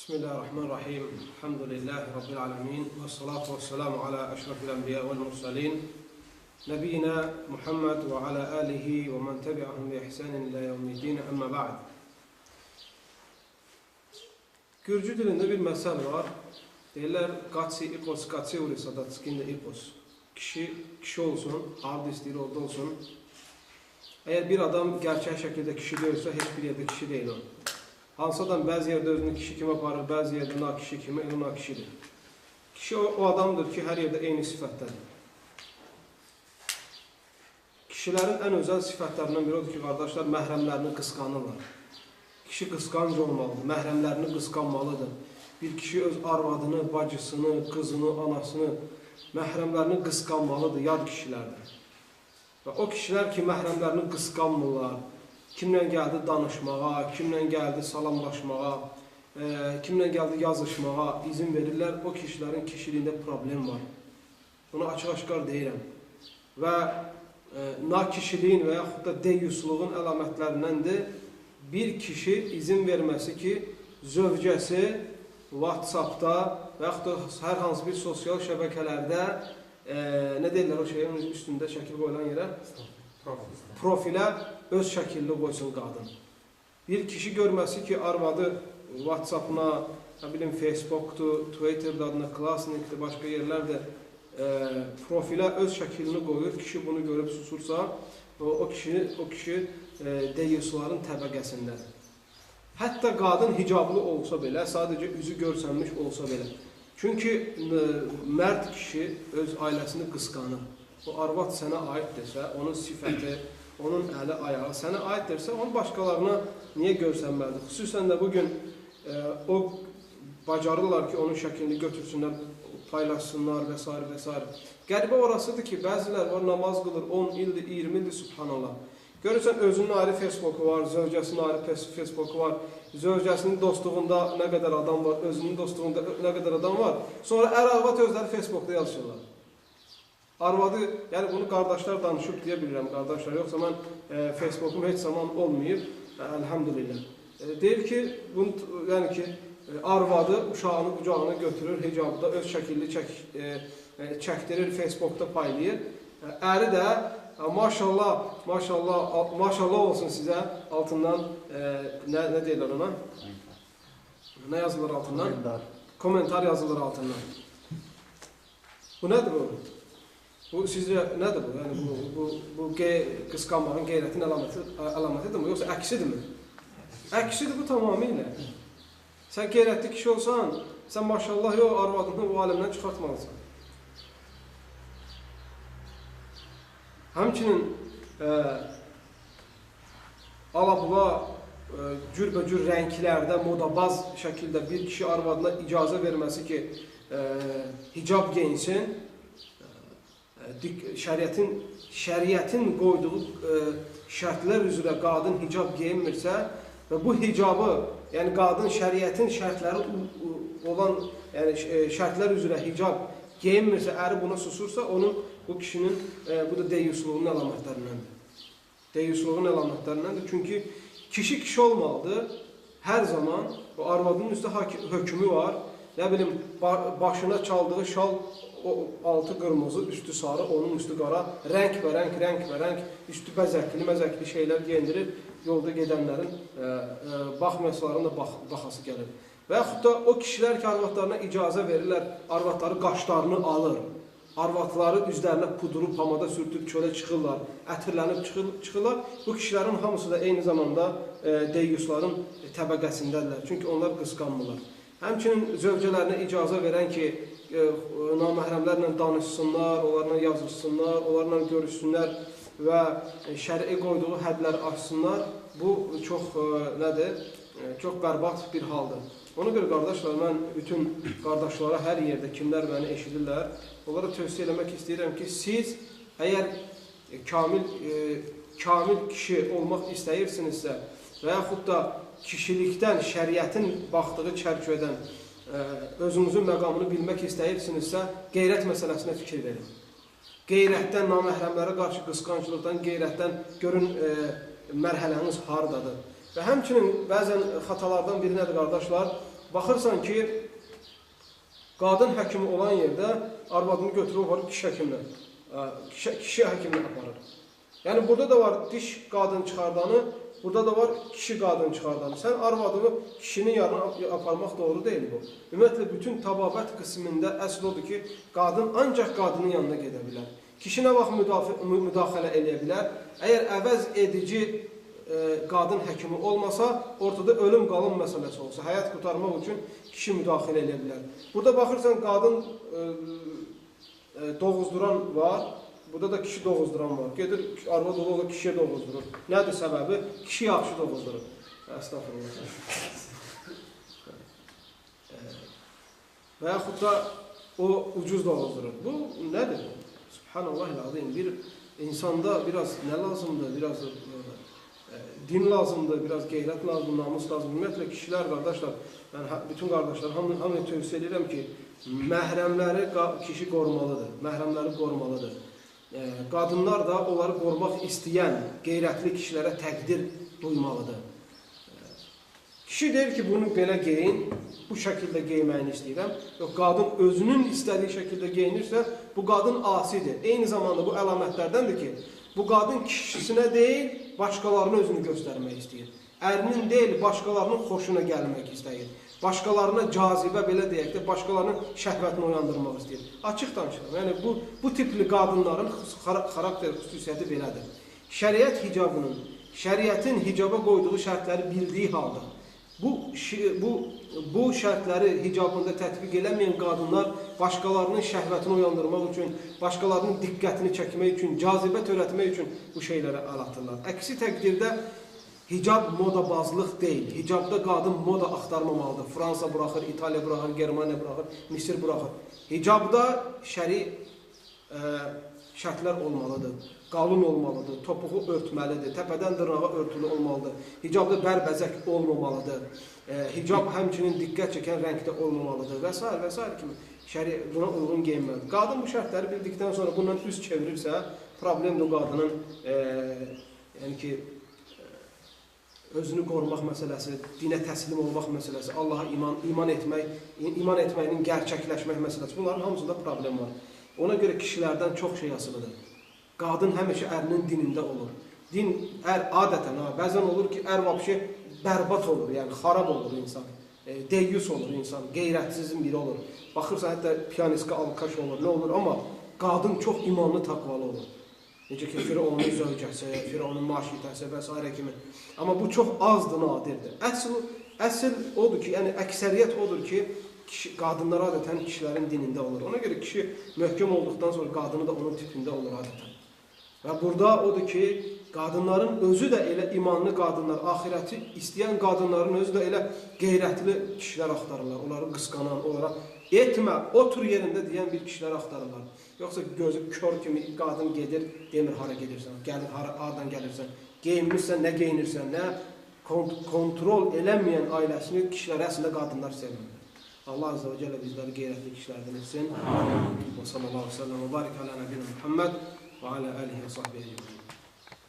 Bismillahirrahmanirrahim. Elhamdülillahi Rabbil alemin. Ve salatu ve selamu ala eşrafil enbiya vel mursalin. Nebiyyina Muhammed ve ala alihi ve men tebi'ahum bi ihsanin ila yevmiddin. Amma ba'd. Gürcü dilində bir məsəl var. Deyirlər, qaçı ipos, qaçı urisa da çıxında ipos. Kişi olsun, harda istəyir orada olsun. Əgər bir adam gerçək şəkildə kişi deyilsə, heç bir yerdə kişi deyil o. Hansı adam bəzi yerdə özünü kişi kimi aparır, bəzi yerdə nakişi kimi, elə nakişidir. Kişi o adamdır ki, hər yerdə eyni sifətdədir. Kişilərin ən özəl sifətlərindən biri odur ki, qardaşlar, məhrəmlərini qısqanırlar. Kişi qısqanc olmalıdır, məhrəmlərini qısqanmalıdır. Bir kişi öz arvadını, bacısını, qızını, anasını, məhrəmlərini qısqanmalıdır, yad kişilərdir. Və o kişilər ki, məhrəmlərini qısqanmırlar, kimlə gəldi danışmağa, kimlə gəldi salamlaşmağa, kimlə gəldi yazışmağa izin verirlər, o kişilərin kişiliyində problem var. Bunu açıq-aşkar deyirəm. Və nakişiliyin və yaxud da deyyusluğun əlamətlərindəndir bir kişi izin verməsi ki, zövcəsi WhatsAppda və yaxud da hər hansı bir sosial şəbəkələrdə nə deyirlər o şeyin üstündə şəkil qoyulan yerə? Profilə öz şəkilli qoysun qadın. Bir kişi görməsi ki, arvadı WhatsApp-na, Facebook'dur, Twitter'da adına, Classnik'dir, başqa yerlərdə profilə öz şəklini qoyur. Kişi bunu görüb susursa, o kişi deyyusların təbəqəsindədir. Hətta qadın hicablı olsa belə, sadəcə üzü görsənmiş olsa belə. Çünki mərd kişi öz ailəsini qısqanır. O arvad sənə aiddirsə, onun sifəti, onun əli, ayağı sənə aiddirsə, onu başqalarına niyə görsənməlidir? Xüsusən də bugün o bacarırlar ki, onun şəklini götürsünlər, paylaşsınlar və s. və s. Qəribə orasıdır ki, bəzilər var, namaz qılır, 10 ildir, 20 ildir, subhanallah. Görürsən, özünün ayrı Facebook'u var, zövcəsinin ayrı Facebook'u var, zövcəsinin dostluğunda nə qədər adam var, özünün dostluğunda nə qədər adam var. Sonra ər-arvad özləri Facebook'da yazışırlar. Arvadı, yəni bunu qardaşlar danışıb deyə bilirəm, qardaşlar, yoxsa mən Facebook'um heç zaman olmayıb, əlhamdülillah. Deyir ki, yəni ki, arvadı uşağını qucağına götürür, hicabda öz şəkilli çəkdirir, Facebook'da paylayır. Əri də, maşallah olsun sizə, altından, nə deyirlər ona? Nə yazılır altından? Komentar yazılır altından. Bu nədir bu? Bu sizcə nədir bu? Yəni bu qısqanmağın, qeyrətin əlamətidirmi, yoxsa əksidirmi? Əksidir bu tamamilə. Sən qeyrətli kişi olsan, sən maşallah yox, arvadını bu aləmdən çıxartmalısan. Həmçinin alabula, cürbəcür rənglərdə, modabaz şəkildə bir kişi arvadına icazə verməsi ki, hicab geyinsin, şəriətin qoyduğu şərtlər üzrə qadın hicab geyinmirsə və bu hicabı, yəni qadın şəriətin şərtləri olan, yəni şərtlər üzrə hicab geyinmirsə, əri buna susursa, bu kişinin, bu da deyyusluğun əlamətlərindəndir. Deyyusluğun əlamətlərindəndir. Çünki kişi olmalıdır, hər zaman o arvadının üstə hökmü var. Nə bilim, başına çaldığı şal, altı qırmızı, üstü sarı, onun üstü qara, rəng və rəng, üstü məzəkli şeylər geyindirir, yolda gedənlərin baxmayaçlarına baxası gəlir. Və yaxud da o kişilər ki, arvadlarına icazə verirlər, arvadları qaşlarını alır, arvadları üzlərinə puduru, pamada sürtüb çölə çıxırlar, ətirlənib çıxırlar. Bu kişilərin hamısı da eyni zamanda deyyusların təbəqəsindədirlər, çünki onlar qısqanmırlar. Həmçinin zövcələrinə icazə verən ki, naməhrəmlərlə danışsınlar, onlarla yazışsınlar, onlarla görüşsünlər və şəri qoyduğu hədləri aşsınlar, bu çox nədir? Çox bərbad bir haldır. Ona görə qardaşlar, mən bütün qardaşlara hər yerdə kimlər məni eşidirlər, onlara tövsiyə eləmək istəyirəm ki, siz əgər kamil kişi olmaq istəyirsinizsə və yaxud da kişilikdən, şəriətin baxdığı çərçivədən özünüzün məqamını bilmək istəyirsinizsə, qeyrət məsələsinə fikir verin. Qeyrətdən, naməhrəmlərə qarşı qısqancılıqdan, qeyrətdən görün mərhələniz haradadır. Və həmçinin bəzən xatalardan biri nədir qardaşlar? baxırsan ki, qadın həkimi olan yerdə arvadını götürüb aparıb kişi həkiminə, kişi həkiminə aparır. Yəni burada da var diş qadın çıxardanı, burada da var kişi qadın çıxardanı. Sən arvadını kişinin yanına aparmaq doğru deyil bu. Ümumiyyətlə, bütün tababət qismində əsl odur ki, qadın ancaq qadının yanına gedə bilər. Kişi nə vaxt müdaxilə eləyə bilər? Əgər əvəz edici qadın həkimi olmasa, ortada ölüm qalım məsələsi olsa, həyat qurtarmaq üçün kişi müdaxilə eləyə bilər. Burada baxırsan, qadın doğuzduran var, burada da kişi doğuzduran var. Gedir, arvad olur, kişiyə doğuzdurur. Nədir səbəbi? Kişi yaxşı doğuzdurur. Əstəğfurullah. Və yaxud da o ucuz doğuzdurur. Bu nədir? Subhanallahil-azim. Bir insanda biraz nə lazımdır? Biraz din lazımdır, biraz qeyrət lazımdır, namus lazımdır. Ümumiyyətlə, kişilər, qardaşlar, yəni bütün qardaşlar, hamıya tövsiyə edirəm ki, məhrəmləri kişi qorumalıdır, məhrəmləri qorumalıdır. Qadınlar da onları qorumaq istəyən qeyrətli kişilərə təqdir duymalıdır. Kişi deyir ki, bunu belə geyin, bu şəkildə geyməyini istəyirəm. Yox, qadın özünün istədiyi şəkildə geyinirsə, bu qadın asidir. Eyni zamanda bu əlamətlərdəndir ki, bu qadın kişisinə deyil, başqalarına özünü göstərmək istəyir. Ərinin deyil, başqalarının xoşuna gəlmək istəyir. Başqalarına cazibə, belə deyək də, başqalarının şəhvətini oyandırmaq istəyir. Açıq danışıram. Yəni, bu tipli qadınların xarakter xüsusiyyəti belədir. Şəriət hicabının, şəriətin hicaba qoyduğu şərtləri bildiyi halda, bu şərtləri hicabında tətbiq eləməyən qadınlar başqalarının şəhvətini oyandırmaq üçün, başqalarının diqqətini çəkmək üçün, cazibə törətmək üçün bu şeylərə əl atırlar. Əksi təqdirdə hicab modabazlıq deyil. Hicabda qadın moda axtarmamalıdır. Fransa buraxır, İtaliya buraxır, Germaniya buraxır, Misir buraxır. Hicabda şəri şərtlər olmalıdır. Qalın olmalıdır, topuğu örtməlidir, təpədən dırnağa örtülü olmalıdır. Hicabda bərbəzək olmamalıdır. Hicab həmçinin diqqət çəkən rəngdə olmamalıdır və s. və s. kimi şəri buna uyğun geyinməlidir. Qadın bu şərtləri bildikdən sonra bundan üz çevirirsə, problemdir qadının yəni ki, özünü qorumaq məsələsi, dinə təslim olmaq məsələsi, Allaha iman etməyinin gerçəkləşmək məsələsi. Bunların hamısında problem var. Ona görə kişilərdən çox şey asılıdır. Qadın həmişə ərinin dinində olur. Din, adətən, bəzən olur ki, ər vəbşi bərbat olur, yəni xarab olur insan. Deyyus olur insan, qeyrətsizin biri olur. Baxırsan, hətta piyanistka alkaş olur, nə olur? Amma qadın çox imanlı, taqvalı olur. Necə ki, Firavunun zövcəsi, Firavunun maşitəsi və s. kimi. Amma bu çox azdır, nadirdir. Əsl odur ki, yəni əksəriyyət odur ki, qadınlar adətən kişilərin dinində olur. Ona görə kişi möhkəm olduqdan sonra qadını da onun tipində olur adətən. Və burada odur ki, qadınların özü də elə imanlı qadınlar, axirəti istəyən qadınların özü də elə qeyrətli kişilər axtarırlar. Onları qısqanan, onlara etmə, otur yerində deyən bir kişilər axtarırlar. Yoxsa gözü kör kimi qadın gedir, demir hara gedirsən, gəlir, haradan gəlirsən, geyinmirsən, nə geyinirsən, nə kontrol eləməyən ailəsini kişiləri əslində qadınlar sevmir. Allah Azze ve Celle bizleri qeyrətli kişilərdən etsin. Və sallallahu aleyhi ve sellem və barik alə nəbiyyə Muhammed və alə alihi və sahbihi.